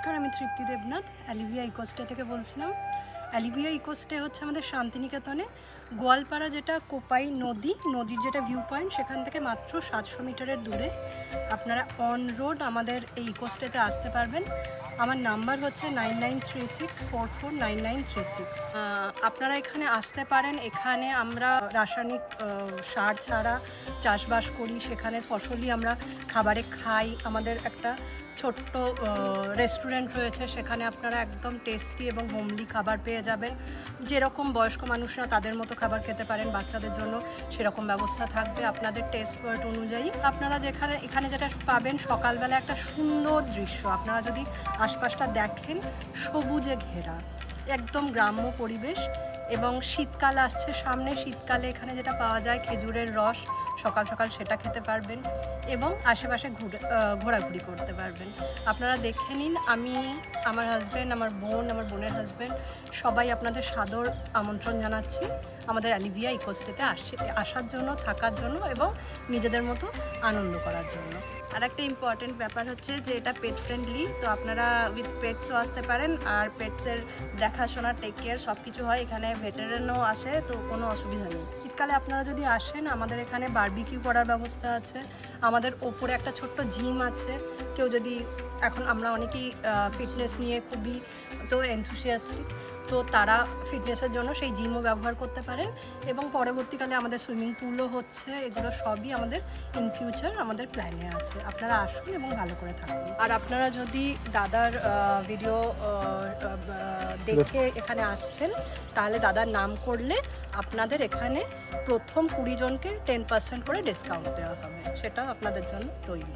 নমস্কার, আমি তৃপ্তি দেবনাথ অ্যালিভিয়া ইকোস্টে থেকে বলছিলাম। অ্যালিভিয়া ইকোস্টে হচ্ছে আমাদের শান্তিনিকেতনে গোয়ালপাড়া, যেটা কোপাই নদীর যেটা ভিউ পয়েন্ট, সেখান থেকে মাত্র 700 মিটারের দূরে। আপনারা অন রোড আমাদের এই ইকোস্টেতে আসতে পারবেন। আমার নাম্বার হচ্ছে 9936449936। আপনারা এখানে আসতে পারেন। এখানে আমরা রাসায়নিক সার ছাড়া চাষবাস করি, সেখানে ফসলই আমরা খাবারে খাই। আমাদের একটা ছোট্ট রেস্টুরেন্ট রয়েছে, সেখানে আপনারা একদম টেস্টি এবং হোমলি খাবার পেয়ে যাবেন। যেরকম বয়স্ক মানুষরা তাদের মতো খাবার খেতে পারেন, বাচ্চাদের জন্য সেরকম ব্যবস্থা থাকবে আপনাদের টেস্ট বার্ড অনুযায়ী। আপনারা এখানে যেটা পাবেন, সকালবেলা একটা সুন্দর দৃশ্য। আপনারা যদি আশপাশটা দেখেন, সবুজে ঘেরা একদম গ্রাম্য পরিবেশ। এবং শীতকাল আসছে সামনে, শীতকালে এখানে যেটা পাওয়া যায় খেজুরের রস, সকাল সকাল সেটা খেতে পারবেন এবং আশেপাশে ঘোরাঘুরি করতে পারবেন। আপনারা দেখে নিন। আমি, আমার হাজব্যান্ড, আমার বোনের হাজব্যান্ড, সবাই আপনাদের সাদর আমন্ত্রণ জানাচ্ছি আমাদের অ্যালিভিয়া ইকোস্টেতে আসার জন্য, থাকার জন্য এবং নিজেদের মতো আনন্দ করার জন্য। আর একটা ইম্পর্টেন্ট ব্যাপার হচ্ছে যে এটা পেট ফ্রেন্ডলি, তো আপনারা উইথ পেটসও আসতে পারেন। আর পেটসের দেখাশোনা, টেক কেয়ার সব কিছু হয় এখানে। ভেটেরিয়ানও আসে, তো কোনো অসুবিধা নেই। শীতকালে আপনারা যদি আসেন, আমাদের এখানে বারবিকিউ করার ব্যবস্থা আছে। আমাদের ওপরে একটা ছোট্ট জিম আছে। কেউ যদি, এখন আমরা অনেকেই ফিটনেস নিয়ে খুবই তো এনথুসিয়াস্টিক, তো তারা ফিটনেসের জন্য সেই জিমও ব্যবহার করতে পারেন। এবং পরবর্তীকালে আমাদের সুইমিং পুলও হচ্ছে। এগুলো সবই আমাদের ইন ফিউচার আমাদের প্ল্যানে আছে। আপনারা আসুন এবং ভালো করে থাকুন। আর আপনারা যদি দাদার ভিডিও দেখে এখানে আসছেন, তাহলে দাদার নাম করলে আপনাদের এখানে প্রথম 20 জনকে 10% করে ডিসকাউন্ট দেওয়া হবে। সেটাও আপনাদের জন্য রইল।